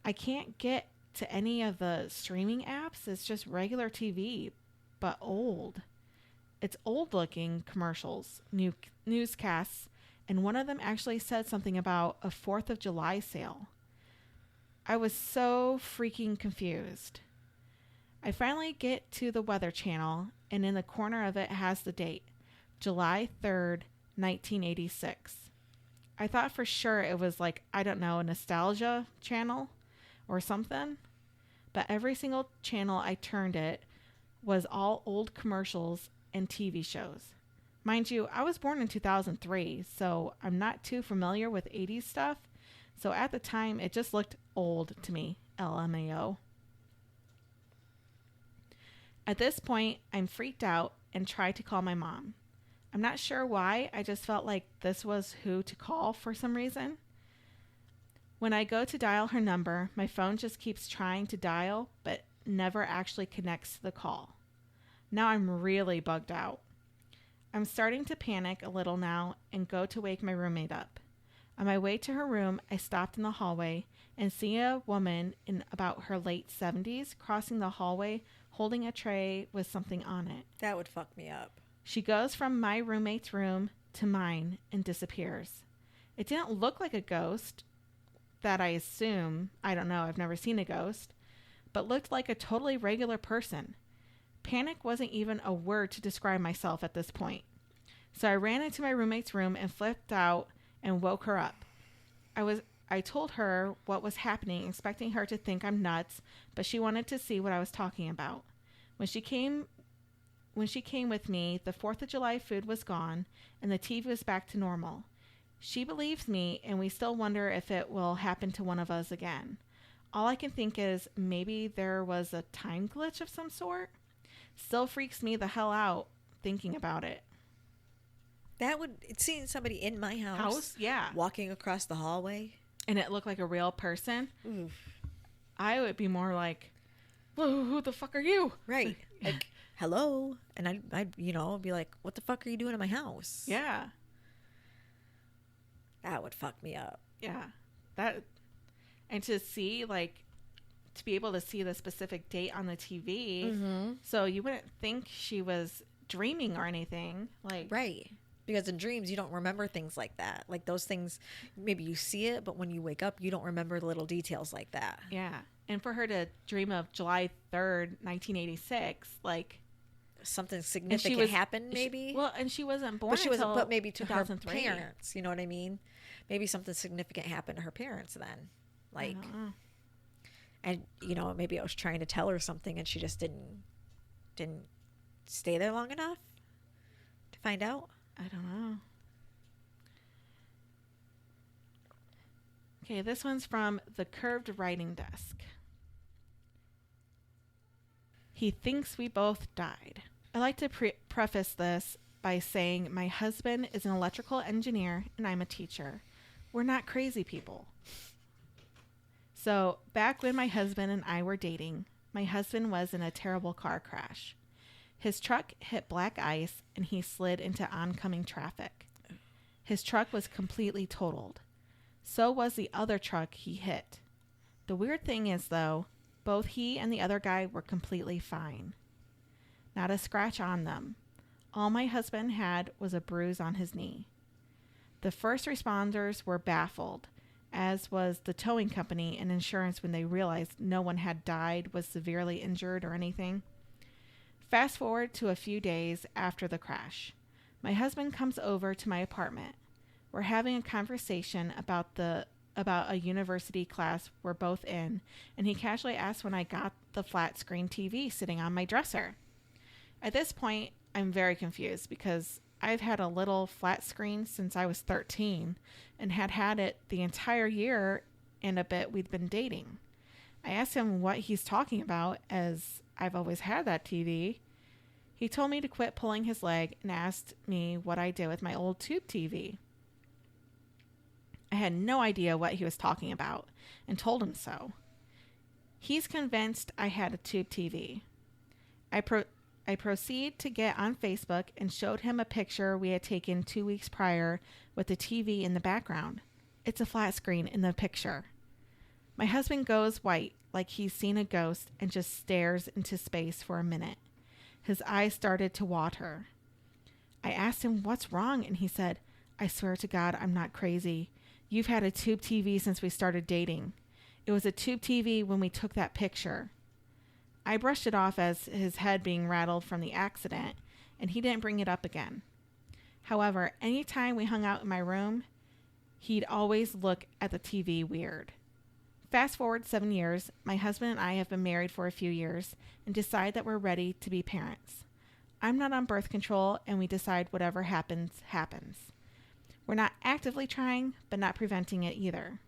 I can't get to any of the streaming apps. It's just regular TV, but old. It's old-looking commercials, newscasts, and one of them actually said something about a 4th of July sale. I was so freaking confused. I finally get to the Weather Channel, and in the corner of it has the date, July 3rd, 1986. I thought for sure it was like, I don't know, a nostalgia channel or something. But every single channel I turned it was all old commercials and TV shows. Mind you, I was born in 2003, so I'm not too familiar with 80s stuff. So at the time, it just looked old to me, LMAO. At this point, I'm freaked out and try to call my mom. I'm not sure why, I just felt like this was who to call for some reason. When I go to dial her number, my phone just keeps trying to dial, but never actually connects to the call. Now I'm really bugged out. I'm starting to panic a little now and go to wake my roommate up. On my way to her room, I stopped in the hallway and see a woman in about her late 70s crossing the hallway holding a tray with something on it. That would fuck me up. She goes from my roommate's room to mine and disappears. It didn't look like a ghost that I assume, I don't know, I've never seen a ghost, but looked like a totally regular person. Panic wasn't even a word to describe myself at this point. So I ran into my roommate's room and flipped out and woke her up. I told her what was happening, expecting her to think I'm nuts, but she wanted to see what I was talking about. When she came with me, the 4th of July food was gone and the TV was back to normal. She believes me, and we still wonder if it will happen to one of us again. All I can think is maybe there was a time glitch of some sort. Still freaks me the hell out thinking about it. Seeing somebody in my house, Yeah. walking across the hallway. And it looked like a real person. Oof. I would be more like, whoa, who the fuck are you? Right. Like, hello. And I'd be like, what the fuck are you doing in my house? Yeah. That would fuck me up. Yeah. And to see, like, to be able to see the specific date on the TV. Mm-hmm. So you wouldn't think she was dreaming or anything. Like, right. Because in dreams, you don't remember things like that. Like those things, maybe you see it, but when you wake up, you don't remember the little details like that. Yeah. And for her to dream of July 3rd, 1986, like, something significant happened, maybe. And she wasn't born. But she wasn't. But maybe to her 2003. parents. You know what I mean? Maybe something significant happened to her parents then. Like, and maybe I was trying to tell her something, and she just didn't stay there long enough to find out. I don't know. Okay, this one's from the Curved Writing Desk. He thinks we both died. I like to preface this by saying my husband is an electrical engineer and I'm a teacher. We're not crazy people. So, back when my husband and I were dating, my husband was in a terrible car crash. His truck hit black ice and he slid into oncoming traffic. His truck was completely totaled. So was the other truck he hit. The weird thing is, though, both he and the other guy were completely fine. Not a scratch on them. All my husband had was a bruise on his knee. The first responders were baffled, as was the towing company and insurance when they realized no one had died, was severely injured, or anything. Fast forward to a few days after the crash. My husband comes over to my apartment. We're having a conversation about a university class we're both in, and he casually asks when I got the flat screen TV sitting on my dresser. At this point, I'm very confused because I've had a little flat screen since I was 13 and had it the entire year and a bit we'd been dating. I asked him what he's talking about, as I've always had that TV. He told me to quit pulling his leg and asked me what I did with my old tube TV. I had no idea what he was talking about and told him so. He's convinced I had a tube TV. I proceed to get on Facebook and showed him a picture we had taken 2 weeks prior with the TV in the background. It's a flat screen in the picture. My husband goes white like he's seen a ghost and just stares into space for a minute. His eyes started to water. I asked him what's wrong, and he said, "I swear to God, I'm not crazy. You've had a tube TV since we started dating. It was a tube TV when we took that picture." I brushed it off as his head being rattled from the accident, and he didn't bring it up again. However, anytime we hung out in my room, he'd always look at the TV weird. Fast forward 7 years, my husband and I have been married for a few years and decide that we're ready to be parents. I'm not on birth control, and we decide whatever happens, happens. We're not actively trying, but not preventing it either.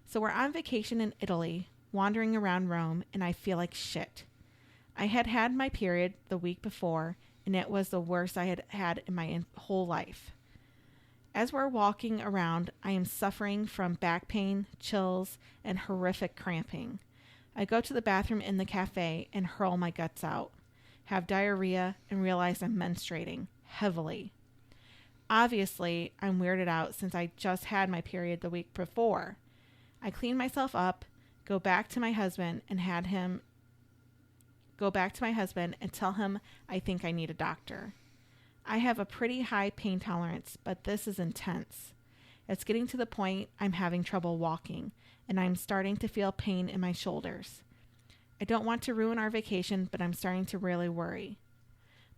So we're on vacation in Italy, wandering around Rome, and I feel like shit. I had my period the week before, and it was the worst I had had in my whole life. As we're walking around, I am suffering from back pain, chills, and horrific cramping. I go to the bathroom in the cafe and hurl my guts out, have diarrhea, and realize I'm menstruating heavily. Obviously, I'm weirded out since I just had my period the week before. I clean myself up, go back to my husband and tell him I think I need a doctor. I have a pretty high pain tolerance, but this is intense. It's getting to the point I'm having trouble walking, and I'm starting to feel pain in my shoulders. I don't want to ruin our vacation, but I'm starting to really worry.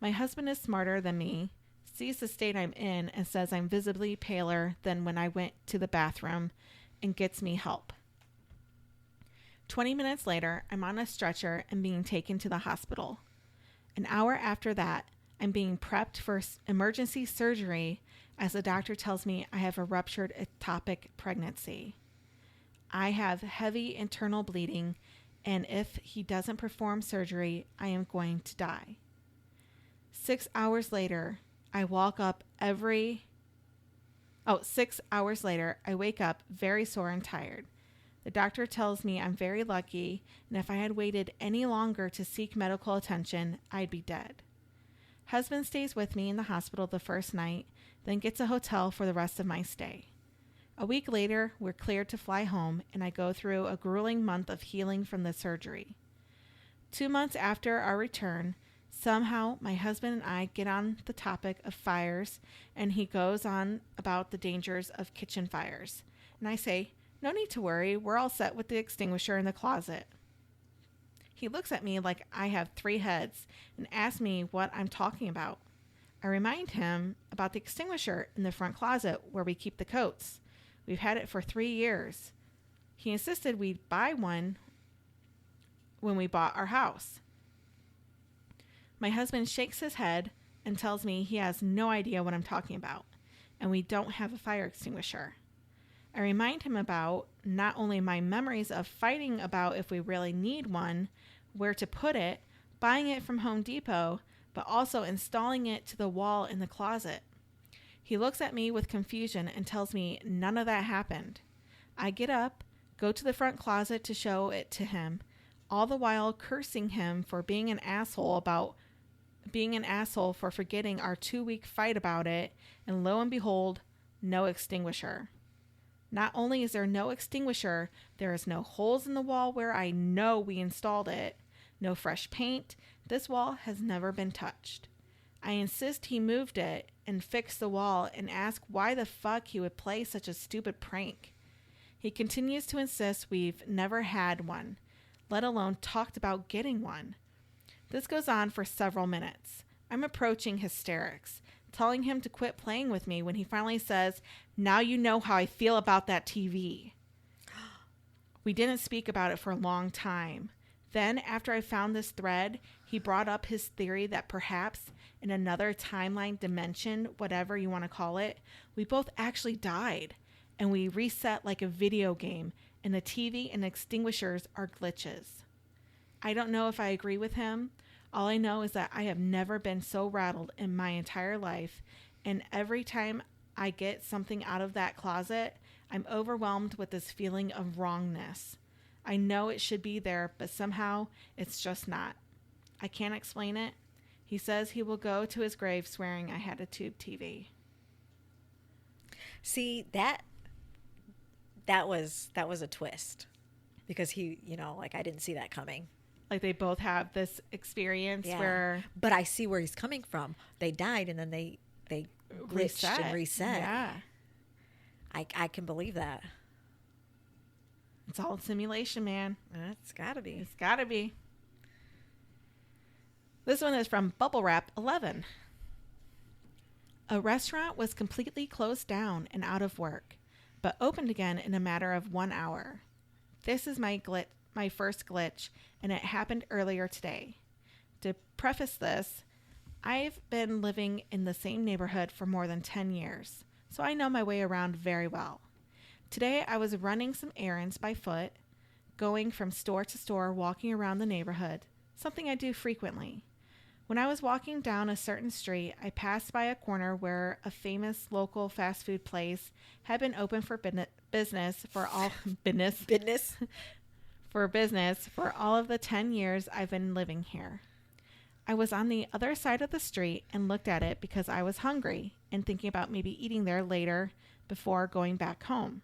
My husband is smarter than me, sees the state I'm in, and says I'm visibly paler than when I went to the bathroom, and gets me help. 20 minutes later, I'm on a stretcher and being taken to the hospital. An hour after that, I'm being prepped for emergency surgery as the doctor tells me I have a ruptured ectopic pregnancy. I have heavy internal bleeding, and if he doesn't perform surgery, I am going to die. 6 hours later, I wake up very sore and tired. The doctor tells me I'm very lucky, and if I had waited any longer to seek medical attention, I'd be dead. Husband stays with me in the hospital the first night, then gets a hotel for the rest of my stay. A week later, we're cleared to fly home, and I go through a grueling month of healing from the surgery. 2 months after our return, somehow my husband and I get on the topic of fires, and he goes on about the dangers of kitchen fires. And I say, "No need to worry, we're all set with the extinguisher in the closet." He looks at me like I have 3 heads and asks me what I'm talking about. I remind him about the extinguisher in the front closet where we keep the coats. We've had it for 3 years. He insisted we buy one when we bought our house. My husband shakes his head and tells me he has no idea what I'm talking about, and we don't have a fire extinguisher. I remind him about not only my memories of fighting about if we really need one, where to put it, buying it from Home Depot, but also installing it to the wall in the closet. He looks at me with confusion and tells me none of that happened. I get up, go to the front closet to show it to him, all the while cursing him for being an asshole for forgetting our 2-week fight about it, and lo and behold, no extinguisher. Not only is there no extinguisher, there is no holes in the wall where I know we installed it, no fresh paint. This wall has never been touched. I insist he moved it and fixed the wall and ask why the fuck he would play such a stupid prank. He continues to insist we've never had one, let alone talked about getting one. This goes on for several minutes. I'm approaching hysterics, telling him to quit playing with me when he finally says, "Now you know how I feel about that TV." We didn't speak about it for a long time. Then, after I found this thread, he brought up his theory that perhaps in another timeline dimension, whatever you want to call it, we both actually died, and we reset like a video game, and the TV and extinguishers are glitches. I don't know if I agree with him. All I know is that I have never been so rattled in my entire life, and every time I get something out of that closet, I'm overwhelmed with this feeling of wrongness. I know it should be there, but somehow it's just not. I can't explain it. He says he will go to his grave swearing I had a tube TV. See, that was a twist, because he, I didn't see that coming. Like they both have this experience where... But I see where he's coming from. They died and then they glitched and reset. Yeah. I can believe that. It's all simulation, man. It's gotta be. It's gotta be. This one is from Bubble Wrap 11. A restaurant was completely closed down and out of work, but opened again in a matter of 1 hour. This is my first glitch, and it happened earlier today. To preface this, I've been living in the same neighborhood for more than 10 years, so I know my way around very well. Today, I was running some errands by foot, going from store to store, walking around the neighborhood, something I do frequently, When I was walking down a certain street, I passed by a corner where a famous local fast food place had been open for business for all business Business. for business for all of the 10 years I've been living here. I was on the other side of the street and looked at it because I was hungry and thinking about maybe eating there later before going back home.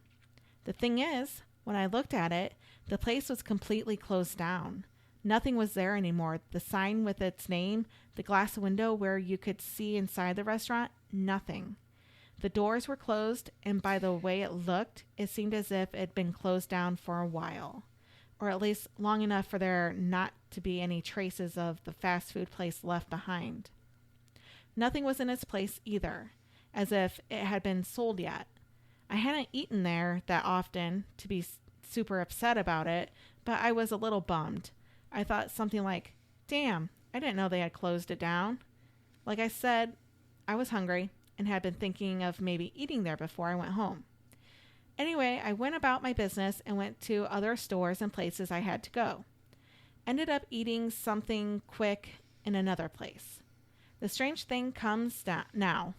The thing is, when I looked at it, the place was completely closed down. Nothing was there anymore. The sign with its name, the glass window where you could see inside the restaurant, nothing. The doors were closed, and by the way it looked, it seemed as if it had been closed down for a while, or at least long enough for there not to be any traces of the fast food place left behind. Nothing was in its place either, as if it had been sold yet. I hadn't eaten there that often to be super upset about it, but I was a little bummed. I thought something like, damn, I didn't know they had closed it down. Like I said, I was hungry and had been thinking of maybe eating there before I went home. Anyway, I went about my business and went to other stores and places I had to go. Ended up eating something quick in another place. The strange thing comes now.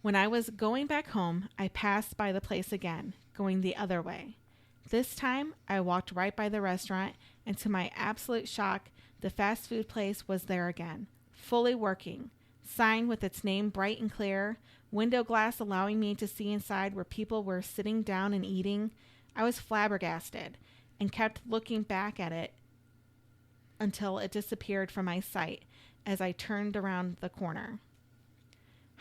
When I was going back home, I passed by the place again, going the other way. This time, I walked right by the restaurant, and to my absolute shock, the fast food place was there again, fully working. Sign with its name bright and clear, window glass allowing me to see inside where people were sitting down and eating. I was flabbergasted and kept looking back at it until it disappeared from my sight as I turned around the corner.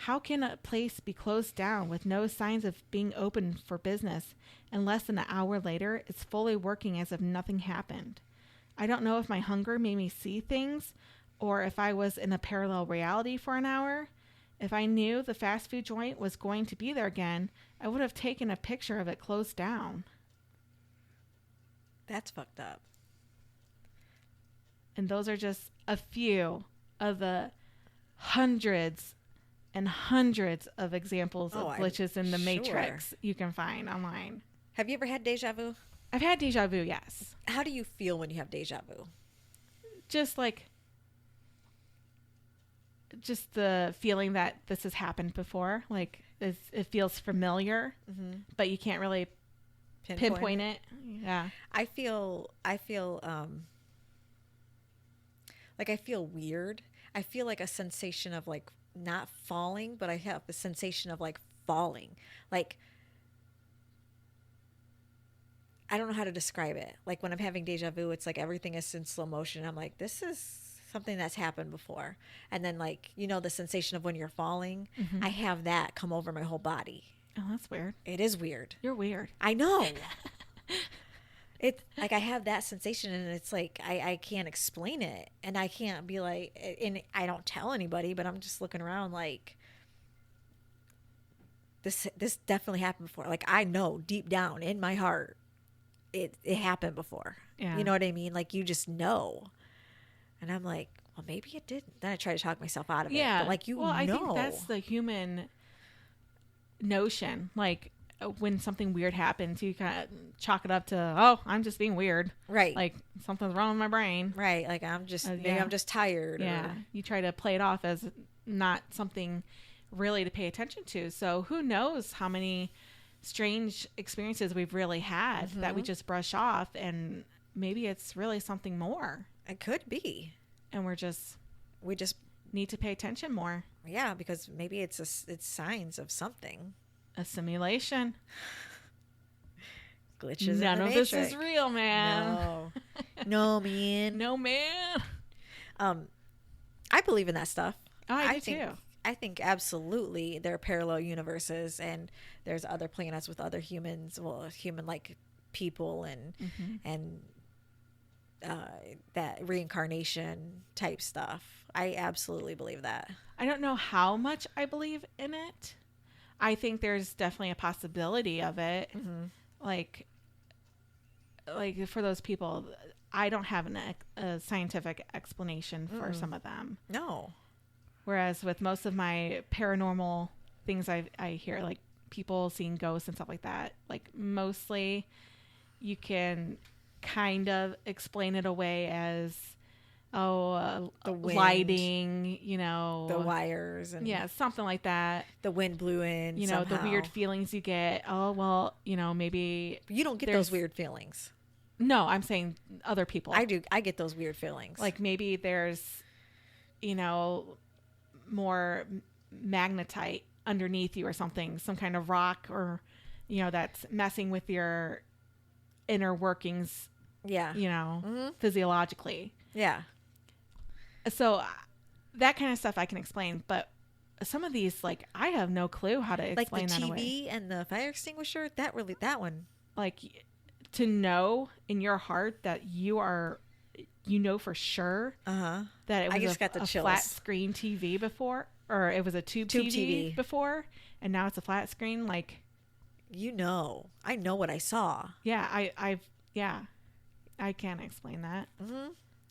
How can a place be closed down with no signs of being open for business and less than an hour later it's fully working as if nothing happened? I don't know if my hunger made me see things or if I was in a parallel reality for an hour. If I knew the fast food joint was going to be there again, I would have taken a picture of it closed down. That's fucked up. And those are just a few of the hundreds and hundreds of examples of glitches in the Matrix you can find online. Have you ever had deja vu? I've had deja vu, yes. How do you feel when you have deja vu? Just the feeling that this has happened before. Like it feels familiar, but you can't really pinpoint it. Yeah. I feel like I feel weird. I feel like a sensation of like not falling, but I have the sensation of like falling. Like, I don't know how to describe it. Like when I'm having deja vu, it's like everything is in slow motion. I'm like, this is something that's happened before. And then like, you know, the sensation of when you're falling, I have that come over my whole body. Oh, that's weird. It is weird. You're weird. I know. It's like I have that sensation and it's like I can't explain it and I can't be like, and I don't tell anybody, but I'm just looking around like this definitely happened before. Like I know deep down in my heart it happened before. Yeah. You know what I mean? Like you just know. And I'm like, well, maybe it didn't. Then I try to talk myself out of it. But like know. I think that's the human notion. Like when something weird happens, you kind of chalk it up to, oh, I'm just being weird. Right. Like something's wrong with my brain. Right. Like I'm just, maybe I'm just tired. Yeah. Or... You try to play it off as not something really to pay attention to. So who knows how many strange experiences we've really had that we just brush off, and maybe it's really something more. It could be. And we just need to pay attention more. Yeah. Because maybe it's signs of something. A simulation. Glitches. None in the of Matrix. this is real, man. No, man. No, man. I believe in that stuff. Oh, I do too. I think absolutely there are parallel universes and there's other planets with other humans, well, human-like people and that reincarnation type stuff. I absolutely believe that. I don't know how much I believe in it. I think there's definitely a possibility of it. Like for those people, I don't have a scientific explanation for some of them. No. Whereas with most of my paranormal things I hear, like people seeing ghosts and stuff like that, like mostly you can kind of explain it away as The wind, lighting, the wires, and yeah, something like that. the wind blew in. The somehow. weird feelings you get. Oh, well, maybe You don't get there's- those weird feelings. No, I'm saying other people. I do. I get those weird feelings. Like maybe there's, more magnetite underneath you or something, some kind of rock or, that's messing with your inner workings, yeah. Physiologically. Yeah. So that kind of stuff I can explain, but some of these, like, I have no clue how to explain that away. Like the TV and the fire extinguisher, that one. Like, to know in your heart that you are, for sure that it was a flat screen TV before, or it was a tube TV before, and now it's a flat screen. Like, I know what I saw. Yeah, I can't explain that.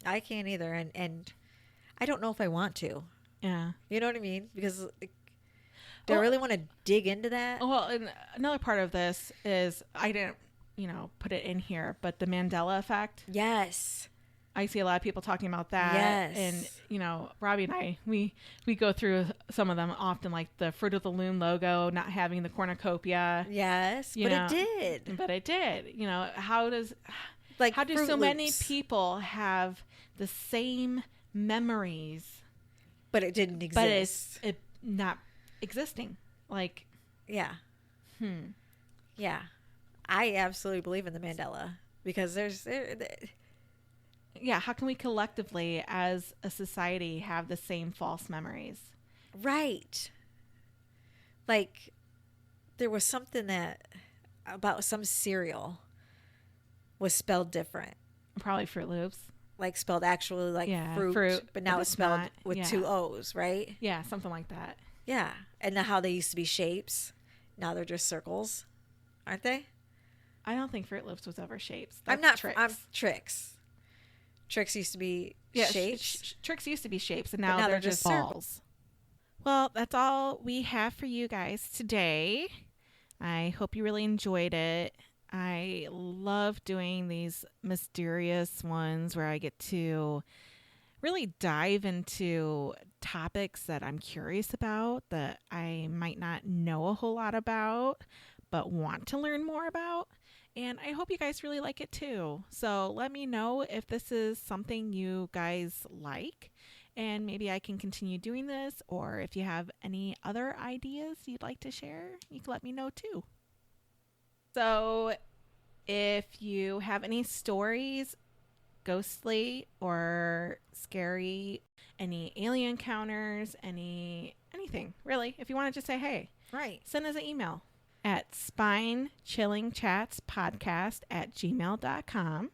I can't either, and I don't know if I want to. Yeah, you know what I mean? Because do I really want to dig into that? Well, and another part of this is I didn't, put it in here, but the Mandela effect. Yes. I see a lot of people talking about that. Yes. And, Robbie and I, we go through some of them often, like the Fruit of the Loom logo, not having the cornucopia. Yes, it did. But it did. How do Fruit so Loops. many people have the same memories, but it didn't exist? But it's not existing. Like, yeah. Yeah. I absolutely believe in the Mandela because yeah, how can we collectively as a society have the same false memories? Right. Like, there was something about some cereal was spelled different. Probably Fruit Loops. Like spelled actually like fruit, but now it's spelled with 2 O's, right? Yeah, something like that. Yeah. And how they used to be shapes, now they're just circles, aren't they? I don't think Fruit Loops was ever shapes. I'm not Trix. I'm Trix. Trix used to be shapes. Trix used to be shapes, and now they're just balls. Well, that's all we have for you guys today. I hope you really enjoyed it. I love doing these mysterious ones where I get to really dive into topics that I'm curious about, that I might not know a whole lot about, but want to learn more about. And I hope you guys really like it too. So let me know if this is something you guys like, and maybe I can continue doing this, or if you have any other ideas you'd like to share, you can let me know too. So if you have any stories, ghostly or scary, any alien encounters, anything really, if you want to just say hey, right, send us an email at spinechillingchatspodcast@gmail.com.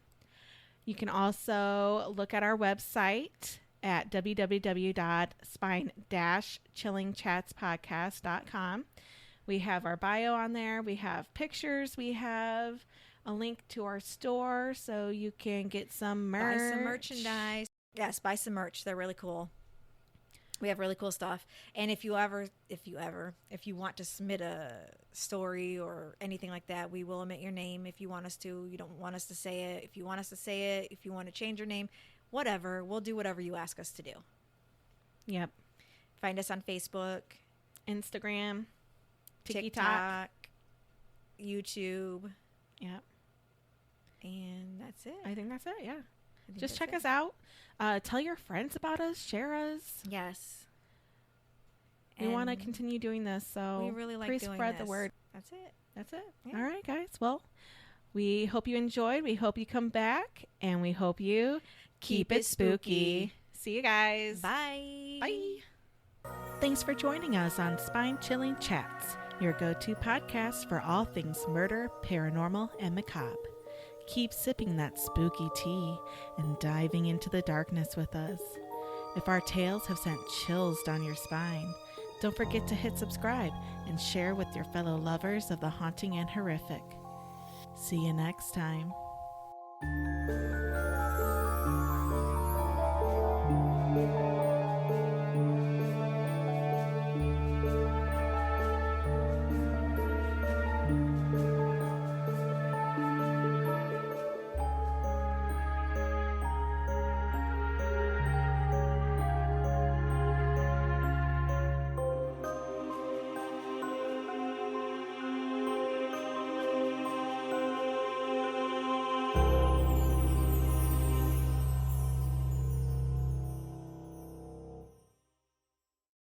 You can also look at our website at www.spine-chillingchatspodcast.com. We have our bio on there. We have pictures. We have a link to our store so you can get some merch. Buy some merchandise. Yes, buy some merch. They're really cool. We have really cool stuff. And if you want to submit a story or anything like that, we will omit your name if you want us to. You don't want us to say it. If you want us to say it, if you want to change your name, whatever. We'll do whatever you ask us to do. Yep. Find us on Facebook, Instagram, TikTok, YouTube. Yep. And that's it. I think that's it, yeah. Just check us out. Tell your friends about us. Share us. Yes. We want to continue doing this, so we really like please doing spread this. the word. That's it. That's it. Yeah. All right, guys. Well, we hope you enjoyed. We hope you come back, and we hope you keep it spooky. See you guys. Bye. Bye. Thanks for joining us on Spine Chilling Chats, your go-to podcast for all things murder, paranormal, and macabre. Keep sipping that spooky tea and diving into the darkness with us. If our tales have sent chills down your spine, don't forget to hit subscribe and share with your fellow lovers of the haunting and horrific. See you next time.